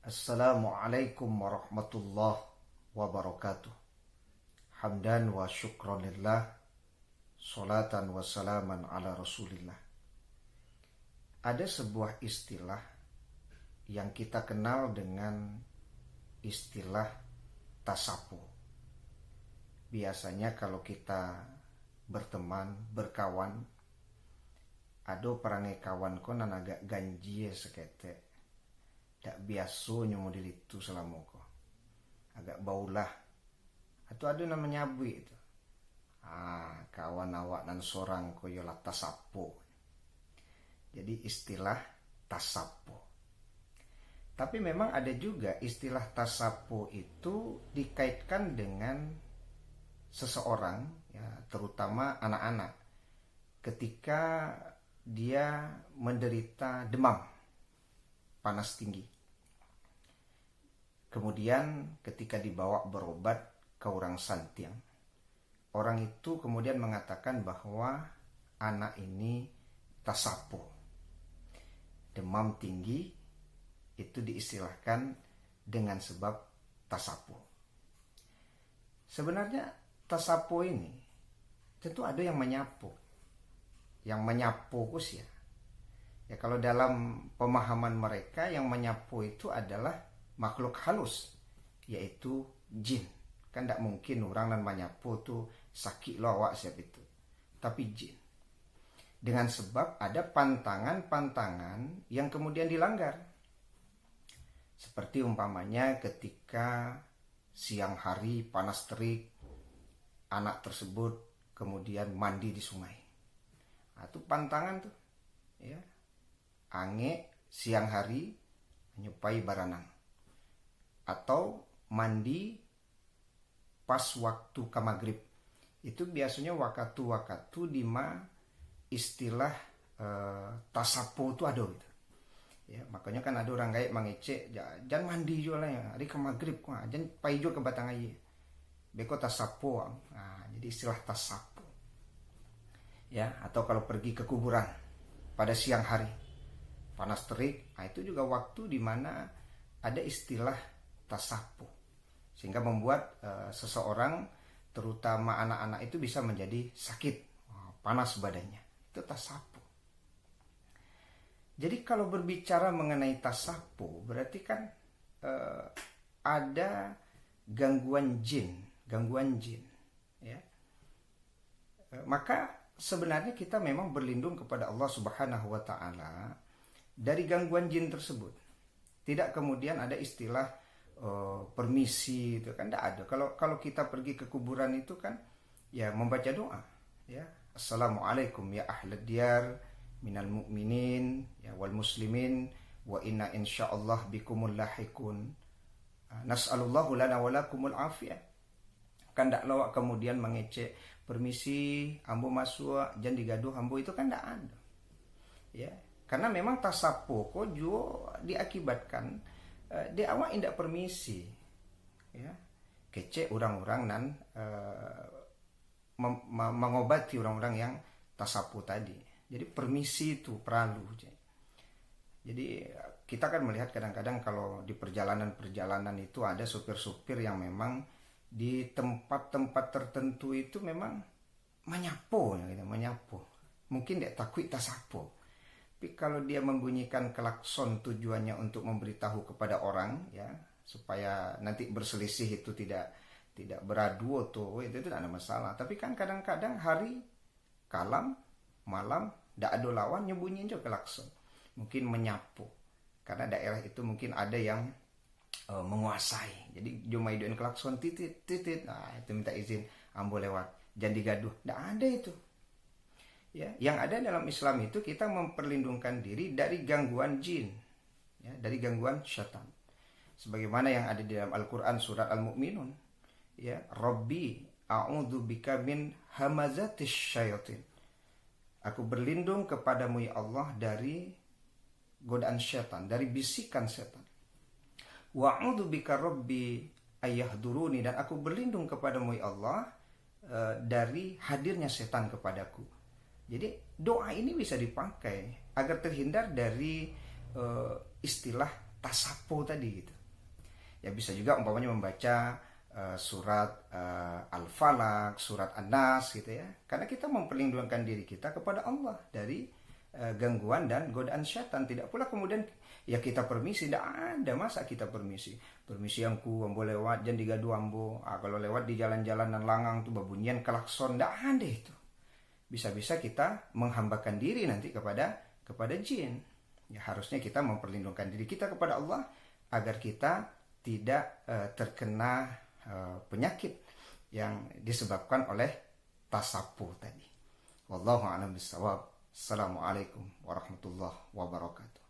Assalamualaikum warahmatullahi wabarakatuh. Hamdan wa syukranillah, salatan wa salaman ala rasulillah. Ada sebuah istilah yang kita kenal dengan istilah tasapo. Biasanya kalau kita berteman, berkawan, ada perangai kawan konan agak ganjie sekete. Tak biasa model itu selama ko. Agak baulah. Atau ada namanya abui itu. Kawan awak dan sorang ko yola tasapo. Jadi istilah tasapo. Tapi memang ada juga istilah tasapo itu dikaitkan dengan seseorang, ya, terutama anak-anak, ketika dia menderita demam panas tinggi. Kemudian ketika dibawa berobat ke orang santiang, orang itu kemudian mengatakan bahwa anak ini tasapo. Demam tinggi itu diistilahkan dengan sebab tasapo. Sebenarnya tasapo ini tentu ada yang menyapu. Yang menyapu kus ya. Ya kalau dalam pemahaman mereka yang menyapu itu adalah makhluk halus, yaitu jin. Kan tidak mungkin orang yang menyapu tuh sakit lo awak siap itu. Tapi jin. Dengan sebab ada pantangan-pantangan yang kemudian dilanggar. Seperti umpamanya ketika siang hari panas terik, anak tersebut kemudian mandi di sungai. Itu pantangan tuh. Ya. Ange siang hari menyupai baranang, atau mandi pas waktu ke maghrib. Itu biasanya waktu dima istilah tasapo itu ada gitu. Ya, makanya kan ada orang kayak mengecek, jangan mandi juga lah ya, hari ke maghrib kok, jangan pai juga ke batang air. Beko tasapo. Jadi istilah tasapo. Ya, atau kalau pergi ke kuburan pada siang hari panas terik, itu juga waktu di mana ada istilah tasapo, sehingga membuat seseorang, terutama anak-anak itu bisa menjadi sakit, panas badannya. Itu tasapo. Jadi kalau berbicara mengenai tasapo, berarti kan ada gangguan jin, ya. Maka sebenarnya kita memang berlindung kepada Allah Subhanahu wa taala dari gangguan jin tersebut. Tidak kemudian ada istilah permisi, itu kan tidak ada. Kalau kita pergi ke kuburan itu kan ya membaca doa, ya. Assalamualaikum ya ahlad diyar minal mu'minin ya wal muslimin wa inna insyaallah bikumul lahikun. Nas'alullahu lana wa lakumul afiyah. Kan tidak lawak kemudian mengecek permisi ambo masuk jangan digaduh ambo, itu kan tidak ada. Ya. Karena memang tasapo ko juga diakibatkan di awak indak permisi, ya, kecek orang-orang dan mengobati orang-orang yang tasapo tadi. Jadi permisi itu perlu. Jadi kita kan melihat kadang-kadang kalau di perjalanan itu ada supir-supir yang memang di tempat-tempat tertentu itu memang menyapu. Mungkin dia takut tasapo. Tapi kalau dia membunyikan klakson tujuannya untuk memberitahu kepada orang, ya, supaya nanti berselisih itu tidak beradu atau itu tidak ada masalah. Tapi kan kadang-kadang hari kalam malam tidak ada lawan nyembunyiin juga klakson. Mungkin menyapu. Karena daerah itu mungkin ada yang menguasai. Jadi cuma idoin klakson titit. Itu minta izin ambo lewat. Jangan digaduh. Tidak ada itu. Ya, yang ada dalam Islam itu kita memperlindungkan diri dari gangguan jin, ya, dari gangguan syaitan. Sebagaimana yang ada di dalam Al-Quran surat Al-Mu'minun, ya, Rabbi a'udzubika min hamazatis syayatin. Aku berlindung kepadamu ya Allah dari godaan syaitan, dari bisikan syaitan. Wa a'udzubika Rabbi ayyahduruni, dan aku berlindung kepadamu ya Allah dari hadirnya setan kepadaku. Jadi doa ini bisa dipakai agar terhindar dari istilah tasapo tadi gitu. Ya bisa juga umpamanya membaca surat Al-Falaq, surat An-Nas gitu ya. Karena kita memperlindungkan diri kita kepada Allah dari gangguan dan godaan syaitan. Tidak pula kemudian ya kita permisi, tidak ada masa kita permisi yang ku ambo lewat jan digadu ambo. Kalau lewat di jalan-jalan dan langang tuh babunyian klakson, tidak ada itu. Bisa-bisa kita menghambakan diri nanti kepada jin. Ya harusnya kita memperlindungkan diri kita kepada Allah agar kita tidak terkena penyakit yang disebabkan oleh tasapuh tadi. Wallahu a'lam bishawab. Assalamualaikum warahmatullahi wabarakatuh.